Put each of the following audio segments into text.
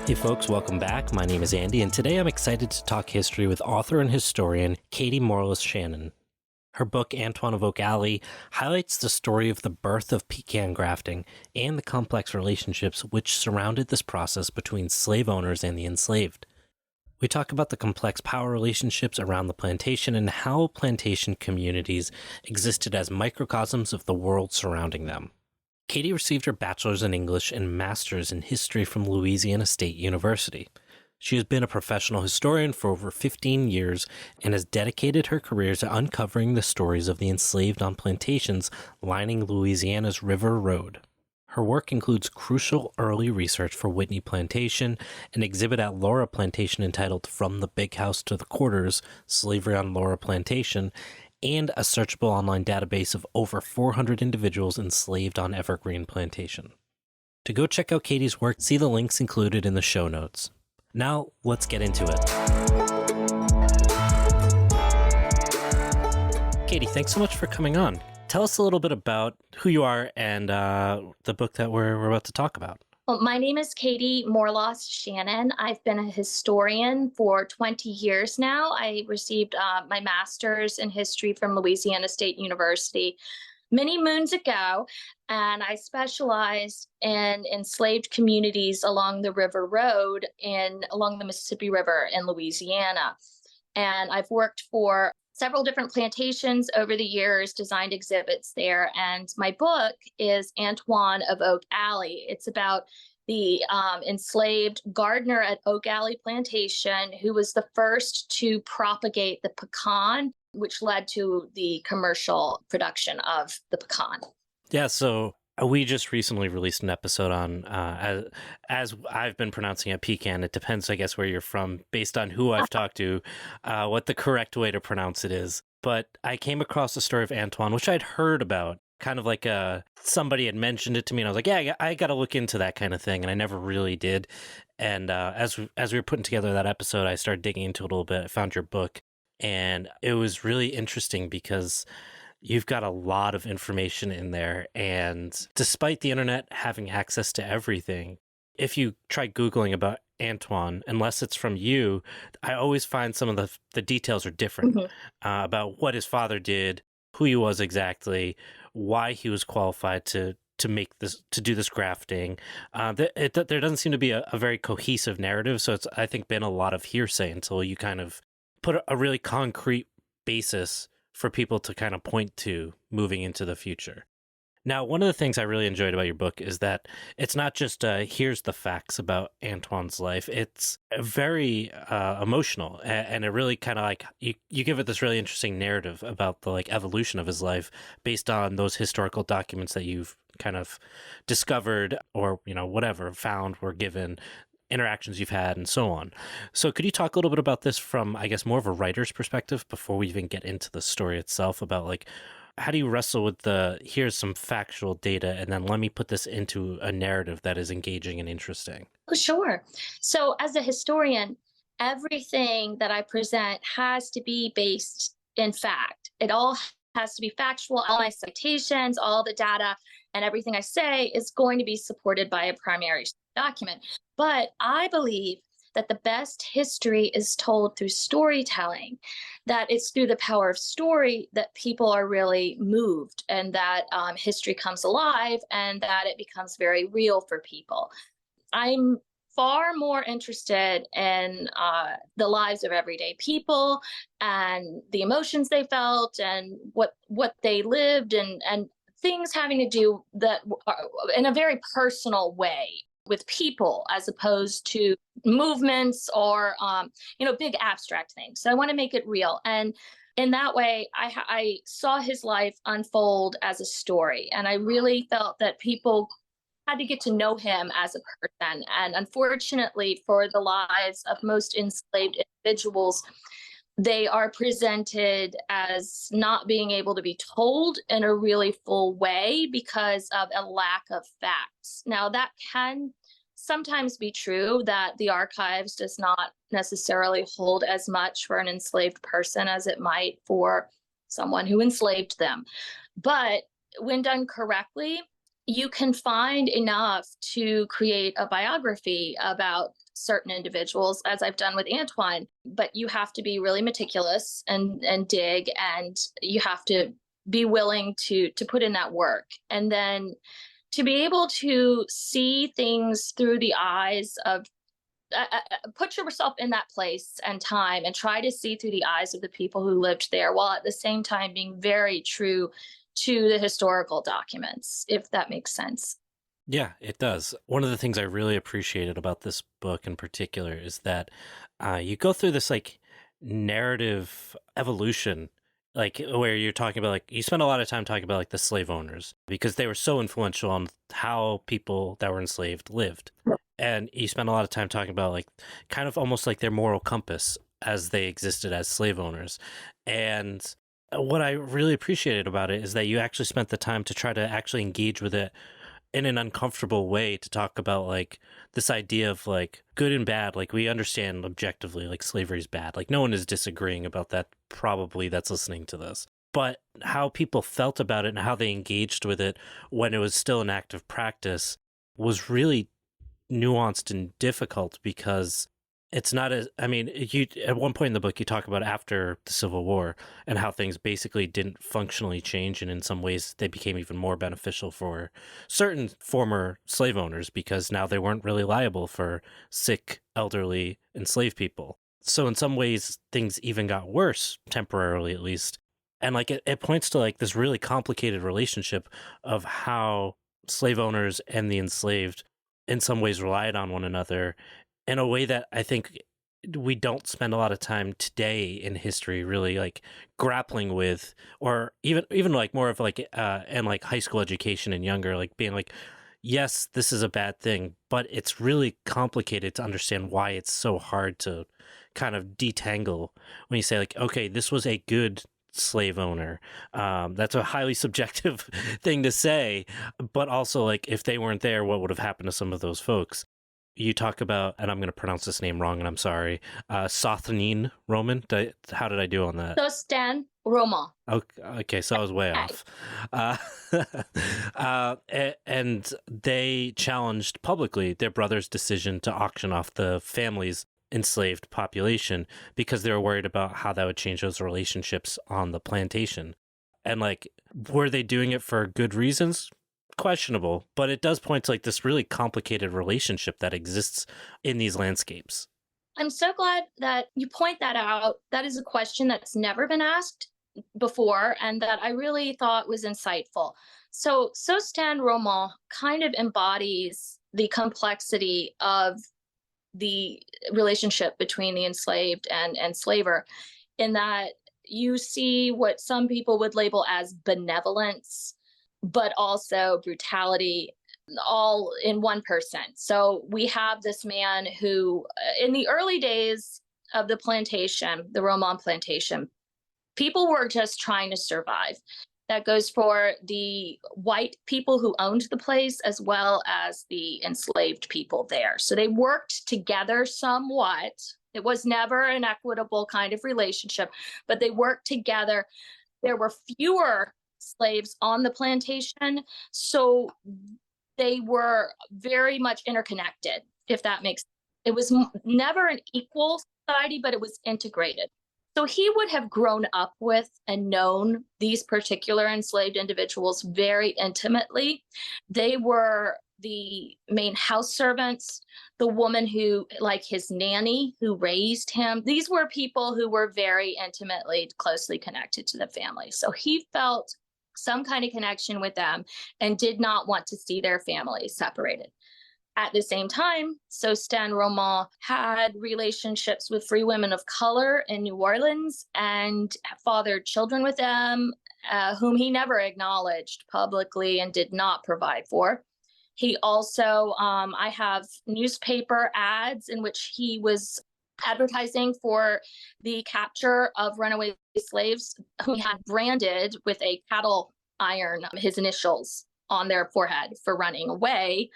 Hey folks, welcome back. My name is Andy, and today I'm excited to talk history with author and historian Katy Morlas Shannon. Her book, Antoine of Oak Alley, highlights the story of the birth of pecan grafting and the complex relationships which surrounded this process between slave owners and the enslaved. We talk about the complex power relationships around the plantation and how plantation communities existed as microcosms of the world surrounding them. Katy received her bachelor's in English and master's in history from Louisiana State University. She has been a professional historian for over 15 years and has dedicated her career to uncovering the stories of the enslaved on plantations lining Louisiana's River Road. Her work includes crucial early research for Whitney Plantation, an exhibit at Laura Plantation entitled From the Big House to the Quarters, Slavery on Laura Plantation, and a searchable online database of over 400 individuals enslaved on Evergreen Plantation. To go check out Katy's work, see the links included in the show notes. Now, let's get into it. Katy, thanks so much for coming on. Tell us a little bit about who you are and the book that we're about to talk about. Well, my name is Katy Morlas Shannon. I've been a historian for 20 years now. I received my master's in history from Louisiana State University many moons ago, and I specialized in enslaved communities along the River Road along the Mississippi River in Louisiana. And I've worked for several different plantations over the years, designed exhibits there. And my book is Antoine of Oak Alley. It's about the enslaved gardener at Oak Alley Plantation, who was the first to propagate the pecan, which led to the commercial production of the pecan. Yeah, so we just recently released an episode on, as I've been pronouncing it, Pecan. It depends, I guess, where you're from, based on who I've talked to, what the correct way to pronounce it is. But I came across the story of Antoine, which I'd heard about, kind of like somebody had mentioned it to me, and I was like, yeah, I got to look into that kind of thing, and I never really did. And as we were putting together that episode, I started digging into it a little bit. I found your book, and it was really interesting because you've got a lot of information in there, and despite the internet having access to everything, if you try Googling about Antoine, unless it's from you, I always find some of the details are different about what his father did, who he was exactly, why he was qualified to do this grafting. There doesn't seem to be a very cohesive narrative, so it's, I think, been a lot of hearsay until you kind of put a really concrete basis for people to kind of point to moving into the future. Now, one of the things I really enjoyed about your book is that it's not just here's the facts about Antoine's life. It's very emotional, and it really kind of like you give it this really interesting narrative about the like evolution of his life based on those historical documents that you've kind of discovered or whatever found, were given, interactions you've had, and so on. So could you talk a little bit about this from, I guess, more of a writer's perspective before we even get into the story itself, about like, how do you wrestle with here's some factual data, and then let me put this into a narrative that is engaging and interesting? Oh, sure. So as a historian, everything that I present has to be based in fact. It all has to be factual. All my citations, all the data, and everything I say is going to be supported by a primary document. But I believe that the best history is told through storytelling, that it's through the power of story that people are really moved, and that history comes alive, and that it becomes very real for people. I'm far more interested in the lives of everyday people and the emotions they felt and what they lived, and things having to do that in a very personal way with people, as opposed to movements or big abstract things. So I want to make it real, and in that way I saw his life unfold as a story, and I really felt that people had to get to know him as a person. And unfortunately for the lives of most enslaved individuals, they are presented as not being able to be told in a really full way because of a lack of facts. Now, that can sometimes be true, that the archives does not necessarily hold as much for an enslaved person as it might for someone who enslaved them. But when done correctly, You can find enough to create a biography about certain individuals, as I've done with Antoine, but you have to be really meticulous and dig, and you have to be willing to put in that work. And then to be able to see things through the eyes of put yourself in that place and time and try to see through the eyes of the people who lived there, while at the same time being very true to the historical documents, if that makes sense. Yeah, it does. One of the things I really appreciated about this book in particular is that you go through this like narrative evolution, like where you're talking about like you spend a lot of time talking about like the slave owners because they were so influential on how people that were enslaved lived. And you spend a lot of time talking about like kind of almost like their moral compass as they existed as slave owners. And what I really appreciated about it is that you actually spent the time to try to actually engage with it in an uncomfortable way to talk about like this idea of like good and bad. Like we understand objectively like slavery is bad. Like no one is disagreeing about that probably that's listening to this. But how people felt about it and how they engaged with it when it was still an active practice was really nuanced and difficult because it's not as I mean you at one point in the book you talk about after the Civil War and how things basically didn't functionally change, and in some ways they became even more beneficial for certain former slave owners because now they weren't really liable for sick elderly enslaved people. So in some ways things even got worse temporarily at least. And like it points to like this really complicated relationship of how slave owners and the enslaved in some ways relied on one another in a way that I think we don't spend a lot of time today in history really like grappling with, or even like more of like and like high school education and younger, like being like, yes, this is a bad thing, but it's really complicated to understand why it's so hard to kind of detangle when you say like, okay, this was a good slave owner. That's a highly subjective thing to say, but also like if they weren't there, what would have happened to some of those folks? You talk about, and I'm going to pronounce this name wrong, and I'm sorry, Sothanine Roman. How did I do on that? So Stan Roma. Okay, so I was way off. Uh, and they challenged publicly their brother's decision to auction off the family's enslaved population because they were worried about how that would change those relationships on the plantation. And like, were they doing it for good reasons? Questionable, but it does point to like this really complicated relationship that exists in these landscapes. I'm so glad that you point that out. That is a question that's never been asked before and that I really thought was insightful. So Stan Roma kind of embodies the complexity of the relationship between the enslaved and enslaver, in that you see what some people would label as benevolence, but also brutality, all in one person. So we have this man who, in the early days of the plantation, the Roman plantation, people were just trying to survive. That goes for the white people who owned the place as well as the enslaved people there. So they worked together somewhat. It was never an equitable kind of relationship, but they worked together. There were fewer slaves on the plantation, so they were very much interconnected, if that makes sense. It was never an equal society, but it was integrated. So he would have grown up with and known these particular enslaved individuals very intimately. They were the main house servants, the woman who, like his nanny, who raised him. These were people who were very intimately, closely connected to the family. So he felt some kind of connection with them and did not want to see their family separated. At the same time, so Stan Roman had relationships with free women of color in New Orleans and fathered children with them, whom he never acknowledged publicly and did not provide for. He also, I have newspaper ads in which he was advertising for the capture of runaway slaves who he had branded with a cattle iron, his initials on their forehead for running away.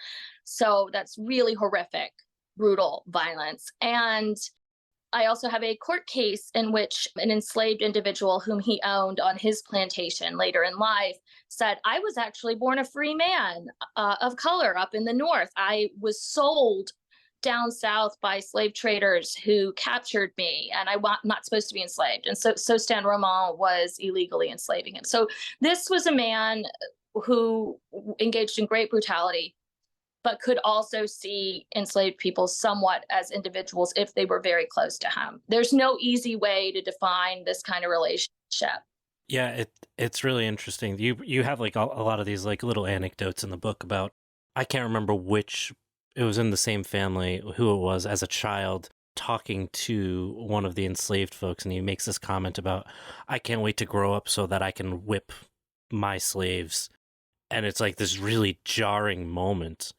So that's really horrific, brutal violence. And I also have a court case in which an enslaved individual whom he owned on his plantation later in life said, I was actually born a free man of color up in the North. I was sold down south by slave traders who captured me, and I'm not supposed to be enslaved. And so Stan Roman was illegally enslaving him. So this was a man who engaged in great brutality, but could also see enslaved people somewhat as individuals if they were very close to him. There's no easy way to define this kind of relationship. Yeah, it's really interesting. You have like a lot of these like little anecdotes in the book about, I can't remember which, it was in the same family, who it was as a child talking to one of the enslaved folks, and he makes this comment about, I can't wait to grow up so that I can whip my slaves. And it's like this really jarring moment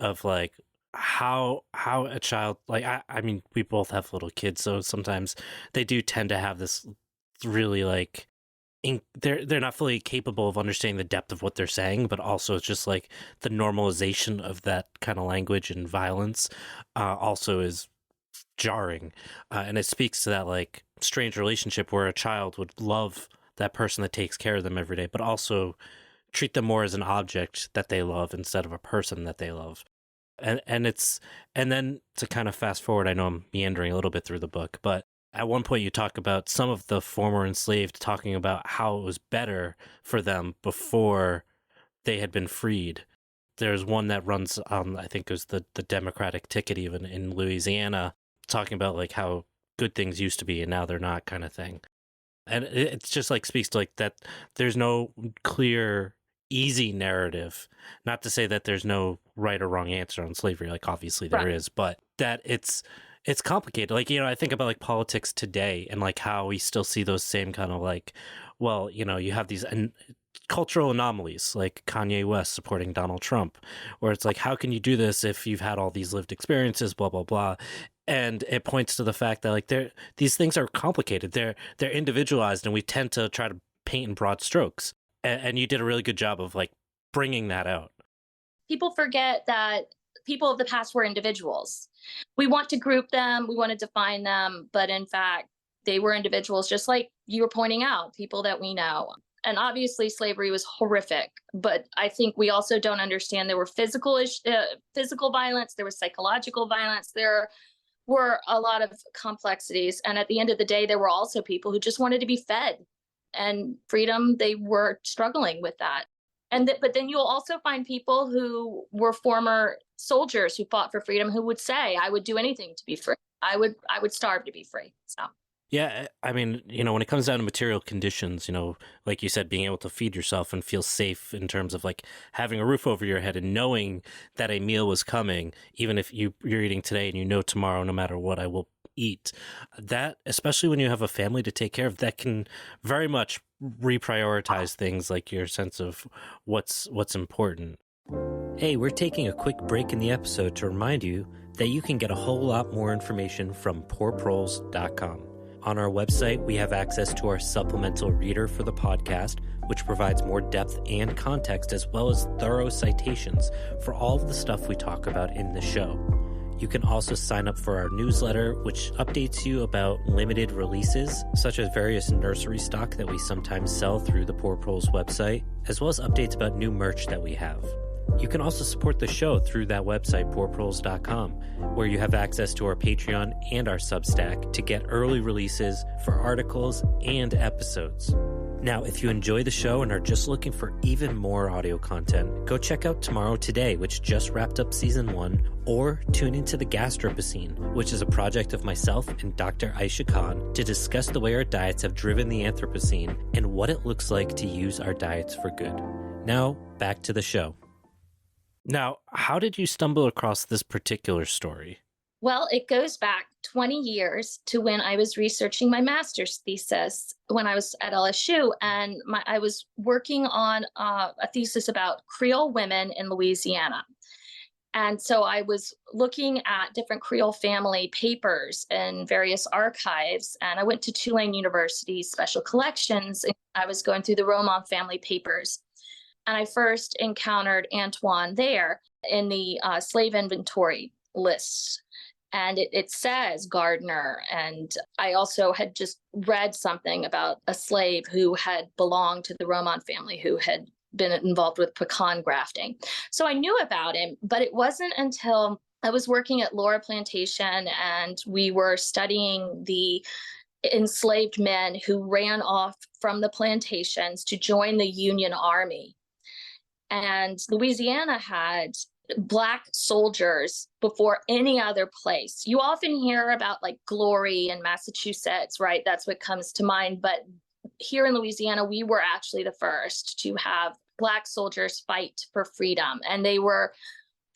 of like how a child, like I mean, we both have little kids, so sometimes they do tend to have this really like they're not fully capable of understanding the depth of what they're saying, but also it's just like the normalization of that kind of language and violence also is jarring, and it speaks to that like strange relationship where a child would love that person that takes care of them every day, but also treat them more as an object that they love instead of a person that they love. And then to kind of fast forward, I know I'm meandering a little bit through the book, but at one point you talk about some of the former enslaved talking about how it was better for them before they had been freed. There's one that runs on, I think it was the Democratic ticket even in Louisiana, talking about like how good things used to be and now they're not, kind of thing. And it's just like speaks to like that there's no clear easy narrative. Not to say that there's no right or wrong answer on slavery, like obviously there Right. is, but that it's complicated. Like, I think about like politics today and like how we still see those same kind of like, well, you have these cultural anomalies like Kanye West supporting Donald Trump, where it's like, how can you do this if you've had all these lived experiences, blah blah blah. And it points to the fact that like these things are complicated. They're individualized, and we tend to try to paint in broad strokes. And you did a really good job of like bringing that out. People forget that people of the past were individuals. We want to group them, we want to define them, but in fact, they were individuals, just like you were pointing out, people that we know. And obviously, slavery was horrific, but I think we also don't understand there were physical violence, there was psychological violence, there were a lot of complexities. And at the end of the day, there were also people who just wanted to be fed and freedom. They were struggling with that. But then you'll also find people who were former soldiers who fought for freedom who would say, I would do anything to be free. I would starve to be free. So Yeah, I mean, when it comes down to material conditions, like you said, being able to feed yourself and feel safe in terms of like having a roof over your head and knowing that a meal was coming, even if you're eating today and tomorrow, no matter what, I will eat. That, especially when you have a family to take care of, that can very much reprioritize things like your sense of what's important. Hey, we're taking a quick break in the episode to remind you that you can get a whole lot more information from poorproles.com. On our website, we have access to our supplemental reader for the podcast, which provides more depth and context as well as thorough citations for all of the stuff we talk about in the show. You can also sign up for our newsletter, which updates you about limited releases, such as various nursery stock that we sometimes sell through the Poor Proles website, as well as updates about new merch that we have. You can also support the show through that website, poorproles.com, where you have access to our Patreon and our Substack to get early releases for articles and episodes. Now, if you enjoy the show and are just looking for even more audio content, go check out Tomorrow Today, which just wrapped up season 1, or tune into the Gastropocene, which is a project of myself and Dr. Aisha Khan to discuss the way our diets have driven the Anthropocene and what it looks like to use our diets for good. Now, back to the show. Now, how did you stumble across this particular story? Well, it goes back 20 years to when I was researching my master's thesis when I was at LSU. And I was working on a thesis about Creole women in Louisiana. And so I was looking at different Creole family papers in various archives. And I went to Tulane University's special collections. And I was going through the Roman family papers. And I first encountered Antoine there in the slave inventory lists. and it says gardener. And I also had just read something about a slave who had belonged to the Roman family who had been involved with pecan grafting. So I knew about him, but it wasn't until I was working at Laura Plantation and we were studying the enslaved men who ran off from the plantations to join the Union Army. And Louisiana had Black soldiers before any other place. You often hear about like glory in Massachusetts, right? That's what comes to mind. But here in Louisiana, we were actually the first to have Black soldiers fight for freedom. And they were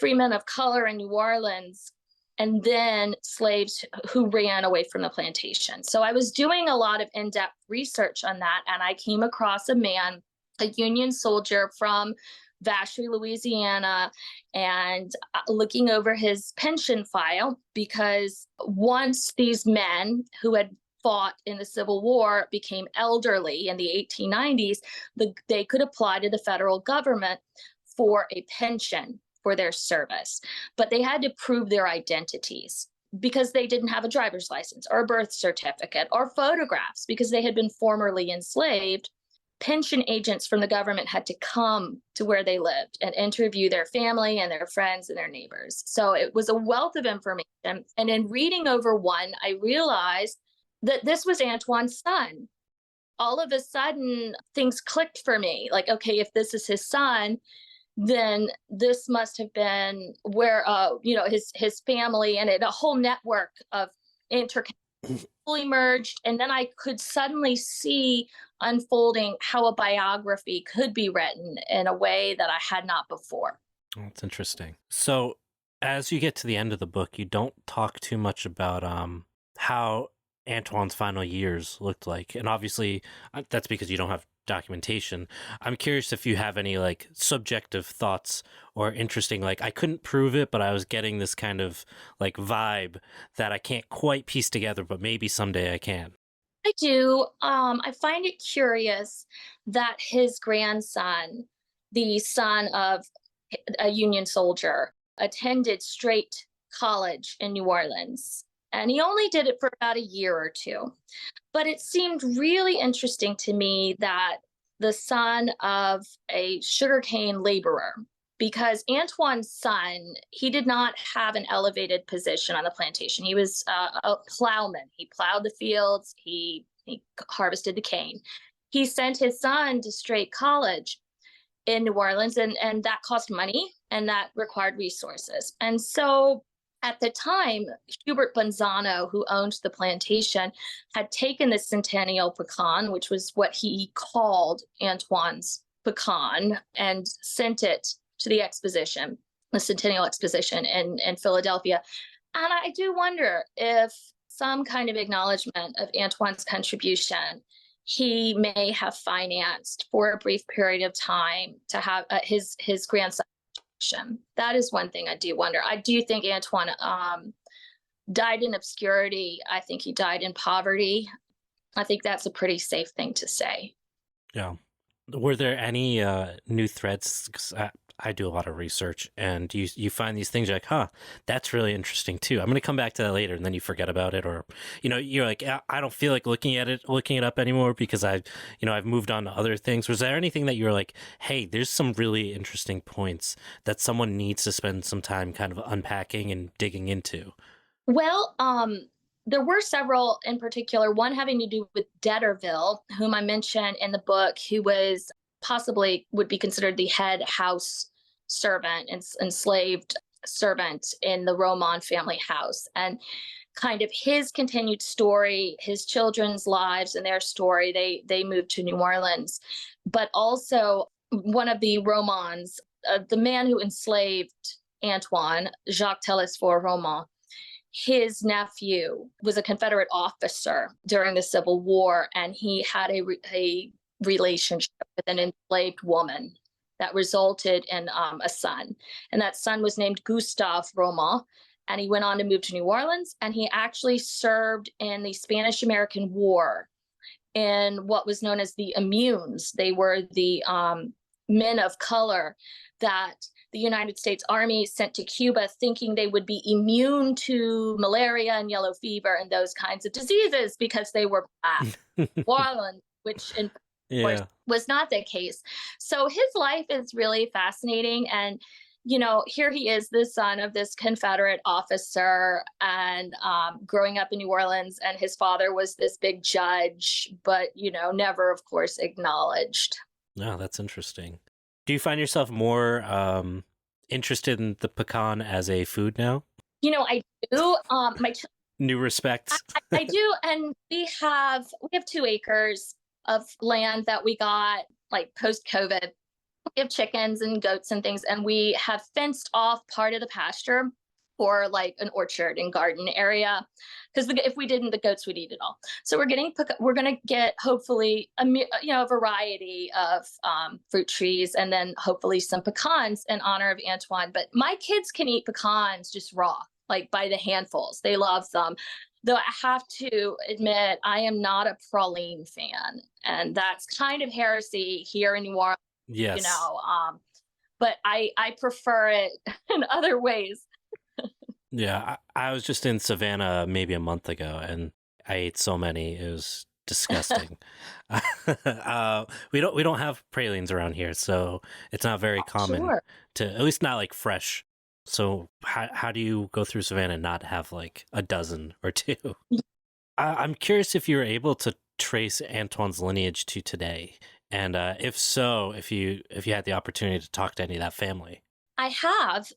free men of color in New Orleans, and then slaves who ran away from the plantation. So I was doing a lot of in-depth research on that, and I came across a man, a Union soldier from Vacherie, Louisiana, and looking over his pension file, because once these men who had fought in the Civil War became elderly in the 1890s, they could apply to the federal government for a pension for their service, but they had to prove their identities because they didn't have a driver's license or a birth certificate or photographs because they had been formerly enslaved. Pension agents from the government had to come to where they lived and interview their family and their friends and their neighbors. So it was a wealth of information. And in reading over one, I realized that this was Antoine's son. All of a sudden, things clicked for me. Like, okay, if this is his son, then this must have been where, his family and a whole network of fully merged. And then I could suddenly see unfolding how a biography could be written in a way that I had not before. That's interesting. So as you get to the end of the book, you don't talk too much about how Antoine's final years looked like. And obviously that's because you don't have documentation. I'm curious if you have any like subjective thoughts or interesting, like I couldn't prove it, but I was getting this kind of like vibe that I can't quite piece together, but maybe someday I can. I do. I find it curious that his grandson, the son of a Union soldier, attended straight college in New Orleans. And he only did it for about a year or two. But it seemed really interesting to me that the son of a sugarcane laborer, because Antoine's son, he did not have an elevated position on the plantation. He was a plowman. He plowed the fields. He harvested the cane. He sent his son to straight college in New Orleans, and that cost money and that required resources. And so at the time, Hubert Bonzano, who owned the plantation, had taken the Centennial Pecan, which was what he called Antoine's Pecan, and sent it to the exposition, the Centennial Exposition in Philadelphia. And I do wonder if some kind of acknowledgement of Antoine's contribution he may have financed for a brief period of time to have his grandson. That is one thing I do wonder. I do think Antoine died in obscurity. I think he died in poverty. I think that's a pretty safe thing to say. Yeah. Were there any new threads? 'Cause I do a lot of research, and you find these things, you're like, huh, that's really interesting too. I'm going to come back to that later, and then you forget about it, or you're like, I don't feel like looking it up anymore because I've moved on to other things. Was there anything that you're like, hey, there's some really interesting points that someone needs to spend some time kind of unpacking and digging into? Well, there were several in particular, one having to do with Detterville, whom I mentioned in the book, who was possibly would be considered the head house servant and enslaved servant in the Roman family house. And kind of his continued story, his children's lives and their story, they moved to New Orleans. But also one of the Romans, the man who enslaved Antoine, Jacques Telesphore Roman, his nephew was a Confederate officer during the Civil War, and he had a relationship with an enslaved woman that resulted in a son. And that son was named Gustave Roman, and he went on to move to New Orleans, and he actually served in the Spanish-American War in what was known as the Immunes. They were the men of color that the United States Army sent to Cuba thinking they would be immune to malaria and yellow fever and those kinds of diseases because they were black. Orleans, which in course Yeah. was not the case. So his life is really fascinating. And, here he is, the son of this Confederate officer and growing up in New Orleans. And his father was this big judge, but, never, of course, acknowledged. Oh, that's interesting. Do you find yourself more interested in the pecan as a food now? I do. New respects. I do, and we have 2 acres of land that we got like post COVID. We have chickens and goats and things, and we have fenced off part of the pasture for like an orchard and garden area, because if we didn't, the goats would eat it all. So we're going to get hopefully a variety of fruit trees, and then hopefully some pecans in honor of Antoine. But my kids can eat pecans just raw, like by the handfuls. They love them. Though I have to admit, I am not a praline fan, and that's kind of heresy here in New Orleans. Yes. But I prefer it in other ways. Yeah, I was just in Savannah maybe a month ago, and I ate so many. It was disgusting. We don't have pralines around here, so it's not very common Sure. to, at least not like fresh. So how do you go through Savannah and not have like a dozen or two? I'm curious if you were able to trace Antoine's lineage to today, and if so, if you had the opportunity to talk to any of that family. I have.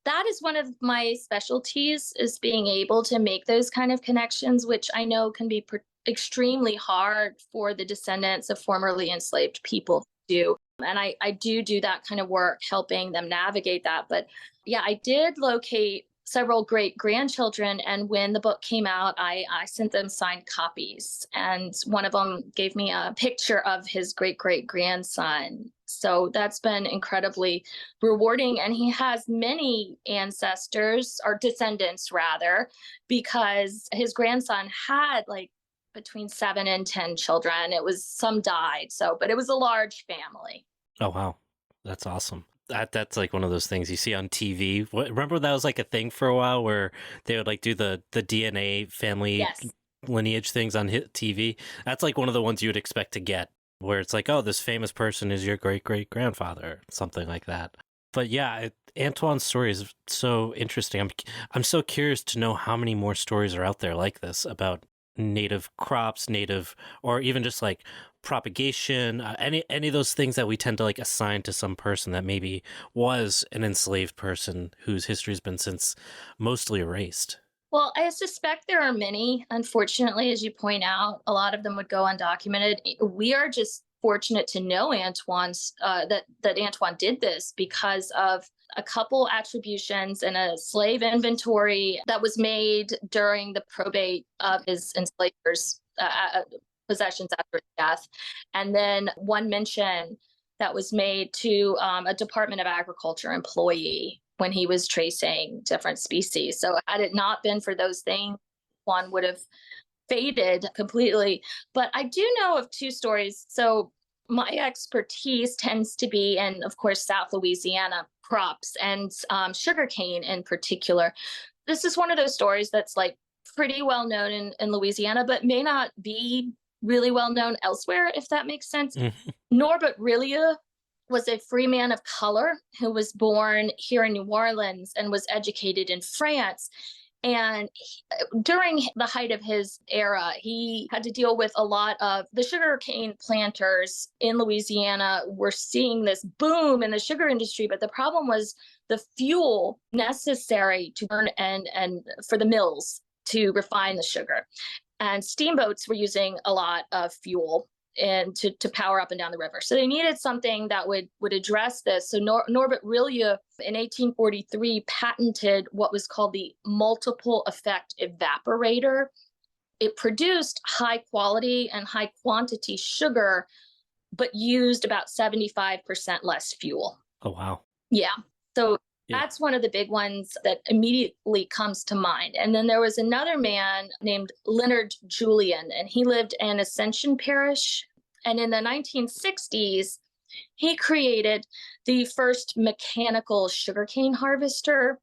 That is one of my specialties, is being able to make those kind of connections, which I know can be extremely hard for the descendants of formerly enslaved people to do. And I do that kind of work, helping them navigate that. But yeah, I did locate several great grandchildren. And when the book came out, I sent them signed copies. And one of them gave me a picture of his great great grandson. So that's been incredibly rewarding. And he has many ancestors, or descendants rather, because his grandson had like between 7 and 10 children. Some died. But it was a large family. Oh, wow. That's awesome. That's like one of those things you see on TV. Remember that was like a thing for a while where they would like do the DNA family Yes. lineage things on TV. That's like one of the ones you would expect to get, where it's like, oh, this famous person is your great great grandfather, something like that. But yeah, Antoine's story is so interesting. I'm so curious to know how many more stories are out there like this about native crops, or even just like propagation, any of those things that we tend to like assign to some person that maybe was an enslaved person whose history has been since mostly erased. Well, I suspect there are many. Unfortunately, as you point out, a lot of them would go undocumented. We are just fortunate to know Antoine's that Antoine did this because of a couple attributions in a slave inventory that was made during the probate of his enslavers' possessions after his death, and then one mention that was made to a Department of Agriculture employee when he was tracing different species. So had it not been for those things, one would have faded completely. But I do know of 2 stories. So my expertise tends to be in, of course, South Louisiana crops and sugarcane in particular. This is one of those stories that's like pretty well known in Louisiana, but may not be really well known elsewhere, if that makes sense. Mm-hmm. Norbert Rillieux was a free man of color who was born here in New Orleans and was educated in France. And during the height of his era, he had to deal with a lot of the sugarcane planters in Louisiana were seeing this boom in the sugar industry. But the problem was the fuel necessary to burn and for the mills to refine the sugar. And steamboats were using a lot of fuel and to power up and down the river. So they needed something that would address this. So Norbert Rillieux in 1843 patented what was called the multiple effect evaporator. It produced high quality and high quantity sugar, but used about 75% less fuel. Oh, wow. Yeah. So Yeah. that's one of the big ones that immediately comes to mind. And then there was another man named Leonard Julian, and he lived in Ascension Parish. And in the 1960s, He created the first mechanical sugarcane harvester,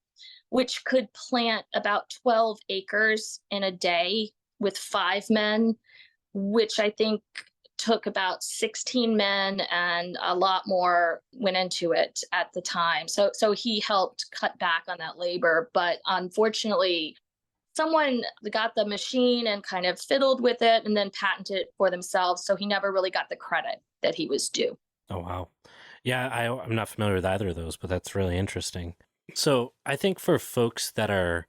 which could plant about 12 acres in a day with 5 men, which I think took about 16 men, and a lot more went into it at the time. So he helped cut back on that labor, but unfortunately someone got the machine and kind of fiddled with it and then patented it for themselves, so he never really got the credit that he was due. Oh, wow. Yeah, I'm not familiar with either of those, but that's really interesting. So I think for folks that are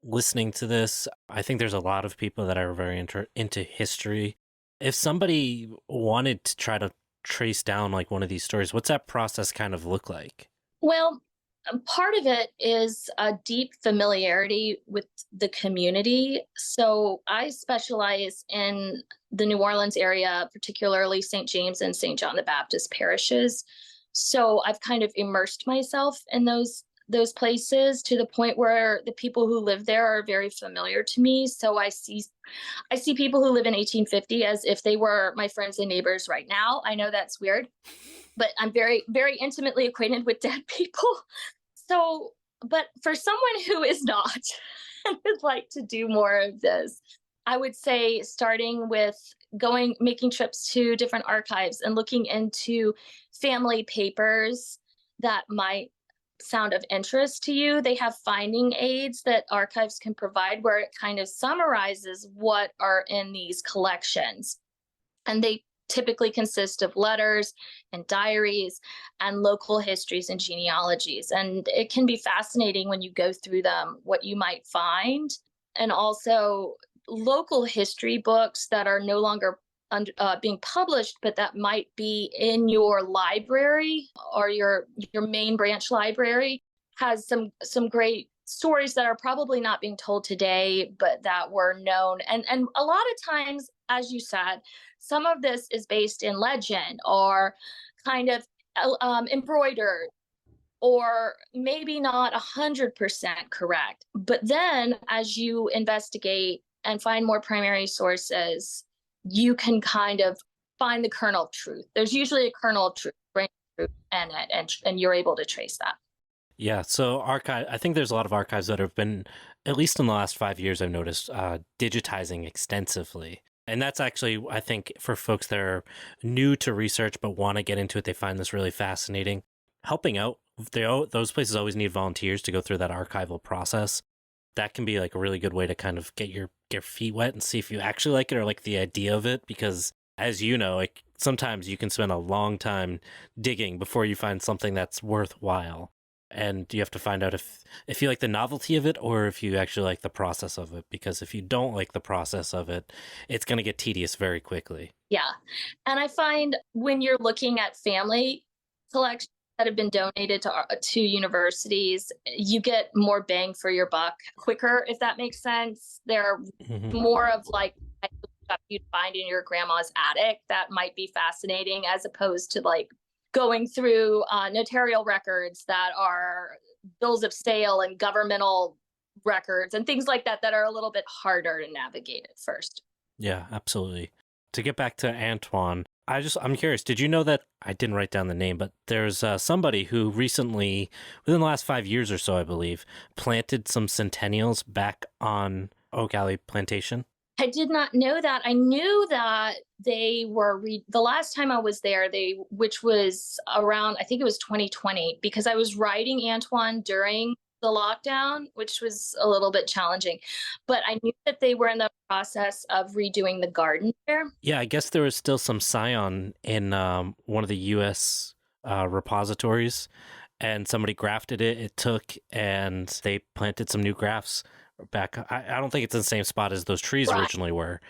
listening to this, I think there's a lot of people that are very into history. If somebody wanted to try to trace down like one of these stories, what's that process kind of look like? Well, part of it is a deep familiarity with the community. So I specialize in the New Orleans area, particularly St. James and St. John the Baptist parishes. So I've kind of immersed myself in those places to the point where the people who live there are very familiar to me. So I see people who live in 1850 as if they were my friends and neighbors right now. I know that's weird, but I'm very, very intimately acquainted with dead people. So, but for someone who is not and would like to do more of this, I would say starting with making trips to different archives and looking into family papers that might sound of interest to you. They have finding aids that archives can provide where it kind of summarizes what are in these collections. And they typically consist of letters and diaries and local histories and genealogies. And it can be fascinating when you go through them, what you might find. And also local history books that are no longer being published, but that might be in your library or your main branch library has some great stories that are probably not being told today, but that were known. And a lot of times, as you said, some of this is based in legend or kind of embroidered or maybe not 100% correct. But then as you investigate and find more primary sources, you can kind of find the kernel of truth. There's usually a kernel of truth, brain truth in it, and you're able to trace that. Yeah, so I think there's a lot of archives that have been, at least in the last 5 years, I've noticed, digitizing extensively. And that's actually, I think, for folks that are new to research but want to get into it, they find this really fascinating. Helping out, those places always need volunteers to go through that archival process. That can be like a really good way to kind of get your feet wet and see if you actually like it or like the idea of it. Because as you know, like sometimes you can spend a long time digging before you find something that's worthwhile. And you have to find out if you like the novelty of it or if you actually like the process of it. Because if you don't like the process of it, it's going to get tedious very quickly. Yeah. And I find when you're looking at family collections that have been donated to universities, you get more bang for your buck quicker, if that makes sense. They're more of like stuff you'd find in your grandma's attic that might be fascinating, as opposed to like going through notarial records that are bills of sale and governmental records and things like that are a little bit harder to navigate at first. Yeah, absolutely. To get back to Antoine, I'm curious, did you know that, I didn't write down the name, but there's somebody who recently, within the last 5 years or so, I believe, planted some centennials back on Oak Alley Plantation? I did not know that. I knew that they were the last time I was there, which was around, I think it was 2020, because I was writing Antoine during the lockdown, which was a little bit challenging. But I knew that they were in the process of redoing the garden there. Yeah, I guess there was still some scion in one of the U.S. Repositories, and somebody grafted it. It took, and they planted some new grafts back. I don't think it's in the same spot as those trees originally were,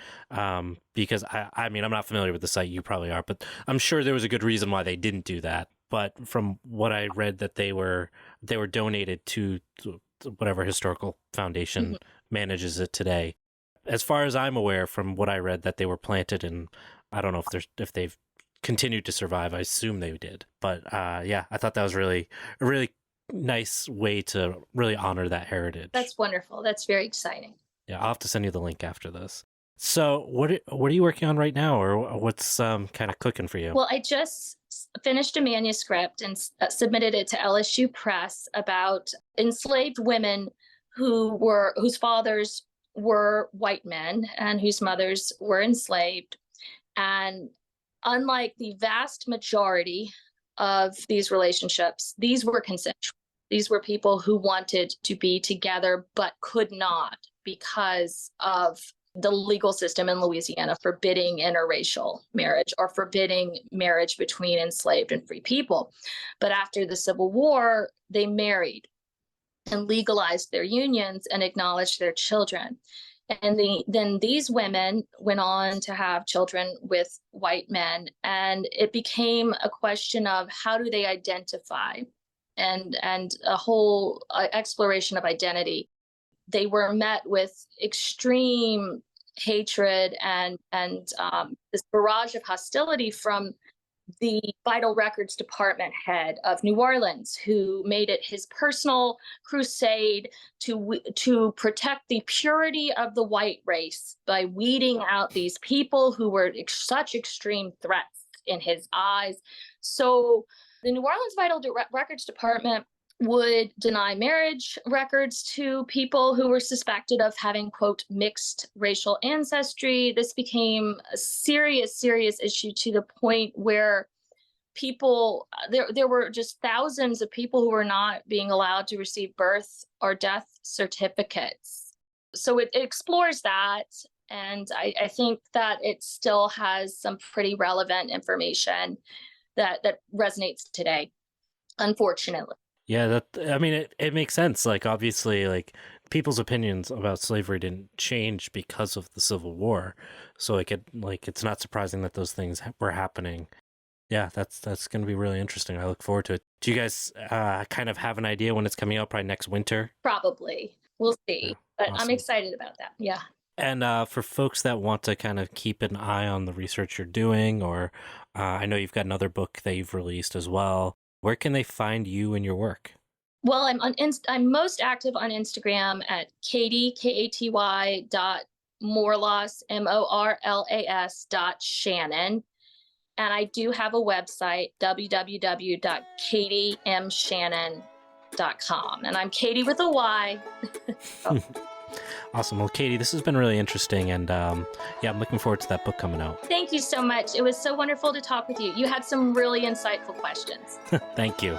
because I mean, I'm not familiar with the site. You probably are, but I'm sure there was a good reason why they didn't do that. But from what I read, that they were donated to whatever historical foundation manages it today. As far as I'm aware, from what I read, that they were planted, and I don't know if they've continued to survive. I assume they did, but yeah, I thought that was a really nice way to really honor that heritage. That's wonderful. That's very exciting. Yeah, I'll have to send you the link after this. So what are you working on right now, or what's kind of cooking for you? Well, I just finished a manuscript and submitted it to LSU Press about enslaved women whose fathers were white men and whose mothers were enslaved. And unlike the vast majority of these relationships, these were consensual. These were people who wanted to be together but could not because of the legal system in Louisiana forbidding interracial marriage or forbidding marriage between enslaved and free people. But after the Civil War, they married and legalized their unions and acknowledged their children. And then these women went on to have children with white men. And it became a question of how do they identify and a whole exploration of identity. They were met with extreme hatred and this barrage of hostility from the Vital Records Department head of New Orleans, who made it his personal crusade to protect the purity of the white race by weeding out these people who were such extreme threats in his eyes. So the New Orleans Vital Records Department would deny marriage records to people who were suspected of having, quote, mixed racial ancestry. This became a serious issue to the point where there were just thousands of people who were not being allowed to receive birth or death certificates. So it explores that. And I think that it still has some pretty relevant information that resonates today, unfortunately. Yeah, it makes sense. Like, obviously, like, people's opinions about slavery didn't change because of the Civil War. So it's not surprising that those things were happening. Yeah, that's going to be really interesting. I look forward to it. Do you guys kind of have an idea when it's coming out? Probably next winter? Probably. We'll see. Yeah, But awesome. I'm excited about that. Yeah. And for folks that want to kind of keep an eye on the research you're doing, or I know you've got another book that you've released as well, where can they find you and your work? Well, I'm most active on Instagram at Katy, Katy .Morlas, Morlas .Shannon. And I do have a website, www.katymshannon.com. And I'm Katy with a Y. Oh. Awesome. Well, Katy, this has been really interesting. And I'm looking forward to that book coming out. Thank you so much. It was so wonderful to talk with you. You had some really insightful questions. Thank you.